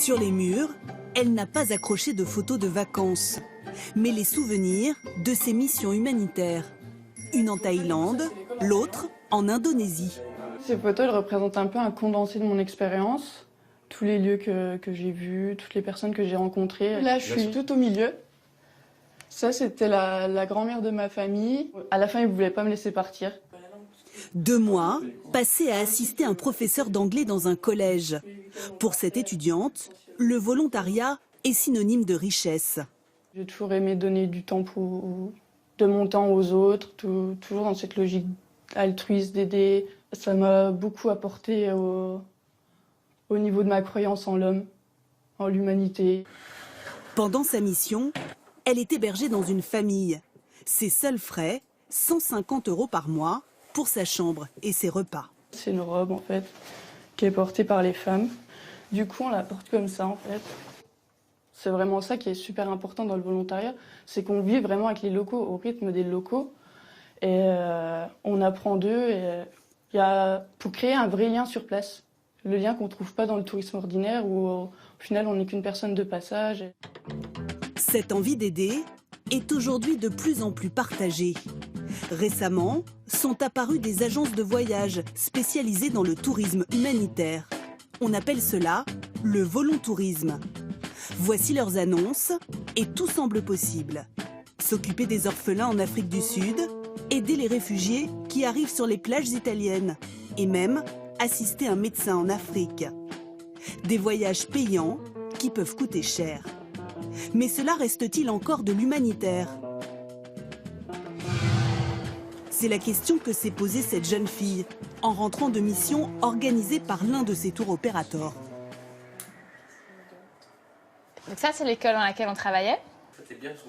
Sur les murs, elle n'a pas accroché de photos de vacances, mais les souvenirs de ses missions humanitaires. Une en Thaïlande, l'autre en Indonésie. Ces photos, elles représentent un peu un condensé de mon expérience. Tous les lieux que j'ai vus, toutes les personnes que j'ai rencontrées. Là, je suis tout au milieu. Ça, c'était la grand-mère de ma famille. À la fin, ils ne voulaient pas me laisser partir. 2 mois passés à assister un professeur d'anglais dans un collège. Pour cette étudiante, le volontariat est synonyme de richesse. J'ai toujours aimé donner du temps de mon temps aux autres, toujours dans cette logique altruiste d'aider. Ça m'a beaucoup apporté au niveau de ma croyance en l'homme, en l'humanité. Pendant sa mission, elle est hébergée dans une famille. Ses seuls frais, 150 € par mois pour sa chambre et ses repas. C'est une robe en fait, qui est portée par les femmes. Du coup, on la porte comme ça en fait. C'est vraiment ça qui est super important dans le volontariat, c'est qu'on vit vraiment avec les locaux, au rythme des locaux. Et on apprend d'eux. Pour créer un vrai lien sur place. Le lien qu'on ne trouve pas dans le tourisme ordinaire où au final on n'est qu'une personne de passage. Cette envie d'aider est aujourd'hui de plus en plus partagée. Récemment, sont apparues des agences de voyage spécialisées dans le tourisme humanitaire. On appelle cela le volontourisme. Voici leurs annonces et tout semble possible. S'occuper des orphelins en Afrique du Sud, aider les réfugiés qui arrivent sur les plages italiennes et même assister un médecin en Afrique. Des voyages payants qui peuvent coûter cher. Mais cela reste-t-il encore de l'humanitaire? C'est la question que s'est posée cette jeune fille en rentrant de mission organisée par l'un de ses tour opérateurs. Donc ça, c'est l'école dans laquelle on travaillait.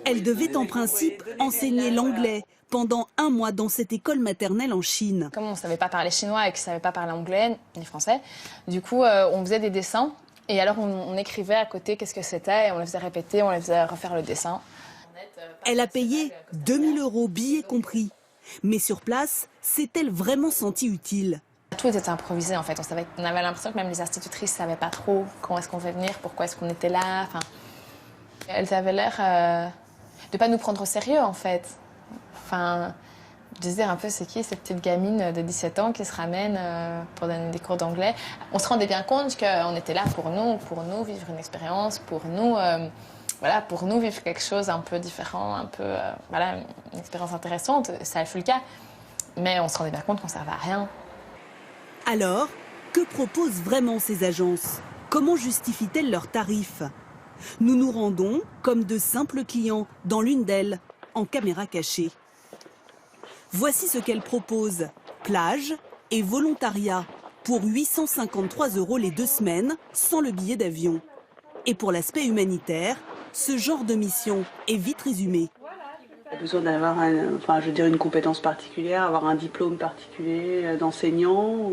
Elle devait en principe enseigner l'anglais pendant 1 mois dans cette école maternelle en Chine. Comme on ne savait pas parler chinois et qu'ils ne savaient pas parler anglais ni français, du coup, on faisait des dessins. Et alors, on écrivait à côté qu'est-ce que c'était, et on les faisait répéter, on les faisait refaire le dessin. Elle a payé 2 000 €, billets compris. Mais sur place, s'est-elle vraiment sentie utile? Tout était improvisé, en fait. On avait l'impression que même les institutrices ne savaient pas trop quand est-ce qu'on devait venir, pourquoi est-ce qu'on était là. Enfin, elles avaient l'air de ne pas nous prendre au sérieux, en fait. Enfin, de se dire un peu, c'est qui cette petite gamine de 17 ans qui se ramène pour donner des cours d'anglais. On se rendait bien compte qu'on était là pour nous vivre une expérience, pour nous vivre quelque chose un peu différent, un peu, une expérience intéressante. Ça a fut le cas, mais on se rendait bien compte qu'on ne servait à rien. Alors, que proposent vraiment ces agences? Comment justifient-elles leurs tarifs? Nous nous rendons, comme de simples clients, dans l'une d'elles, en caméra cachée. Voici ce qu'elles proposent. Plage et volontariat pour 853 € les 2 semaines, sans le billet d'avion. Et pour l'aspect humanitaire, ce genre de mission est vite résumé. On a besoin d'avoir une compétence particulière, avoir un diplôme particulier d'enseignant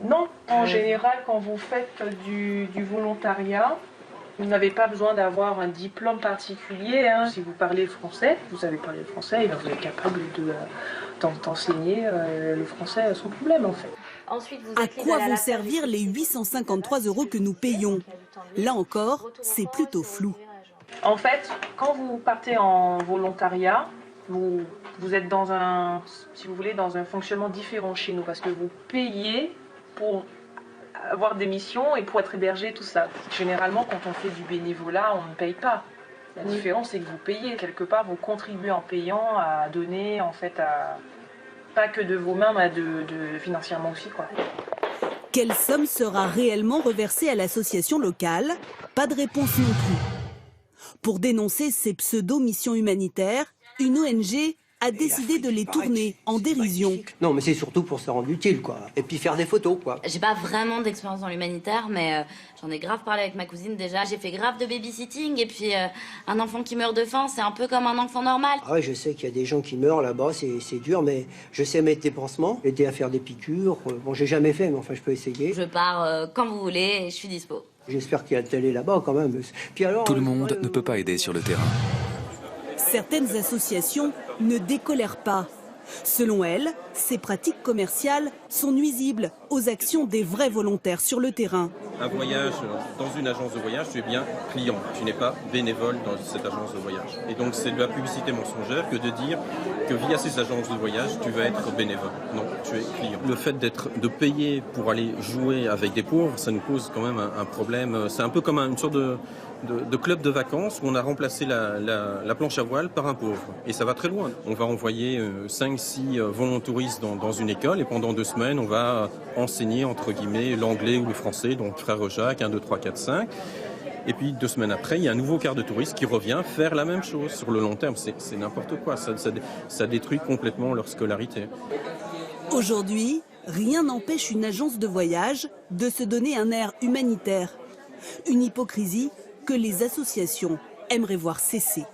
Non, en général, quand vous faites du volontariat, vous n'avez pas besoin d'avoir un diplôme particulier. Si vous parlez français, vous savez parler le français et vous êtes capable d'enseigner le français sans problème en fait. À quoi vont servir les 853 € que nous payons? Là encore, c'est plutôt flou. En fait, quand vous partez en volontariat, vous êtes dans un fonctionnement différent chez nous parce que vous payez pour avoir des missions et pour être hébergé, tout ça. Généralement, quand on fait du bénévolat, on ne paye pas. La différence, c'est que vous payez. Quelque part, vous contribuez en payant à donner, en fait, pas que de vos mains, mais financièrement aussi, quoi. Quelle somme sera réellement reversée à l'association locale? Pas de réponse non plus. Pour dénoncer ces pseudo-missions humanitaires, une ONG a décidé de les tourner en dérision. Non, mais c'est surtout pour se rendre utile, quoi. Et puis faire des photos, quoi. J'ai pas vraiment d'expérience dans l'humanitaire, mais j'en ai grave parlé avec ma cousine déjà. J'ai fait grave de babysitting, et puis un enfant qui meurt de faim, c'est un peu comme un enfant normal. Ah ouais, je sais qu'il y a des gens qui meurent là-bas, c'est dur, mais je sais mettre des pansements, aider à faire des piqûres. Bon, j'ai jamais fait, mais enfin, je peux essayer. Je pars quand vous voulez, et je suis dispo. J'espère qu'il y a de télé là-bas, quand même. Puis alors, tout le monde ne peut pas aider sur le terrain. Certaines associations ne décolèrent pas. Selon elles, ces pratiques commerciales sont nuisibles aux actions des vrais volontaires sur le terrain. un voyage dans une agence de voyage, tu es bien client. Tu n'es pas bénévole dans cette agence de voyage. Et donc c'est de la publicité mensongère que de dire que via ces agences de voyage, tu vas être bénévole. Non, tu es client. Le fait de payer pour aller jouer avec des pauvres, ça nous pose quand même un problème. C'est un peu comme une sorte de club de vacances où on a remplacé la planche à voile par un pauvre. Et ça va très loin. On va envoyer 5-6 volontouristes dans une école et pendant 2 semaines, on va enseigner, entre guillemets, l'anglais ou le français, donc Frère Jacques, 1, 2, 3, 4, 5. Et puis 2 semaines après, il y a un nouveau quart de touriste qui revient faire la même chose. Sur le long terme, c'est n'importe quoi. Ça détruit complètement leur scolarité. Aujourd'hui, rien n'empêche une agence de voyage de se donner un air humanitaire. Une hypocrisie que les associations aimeraient voir cesser.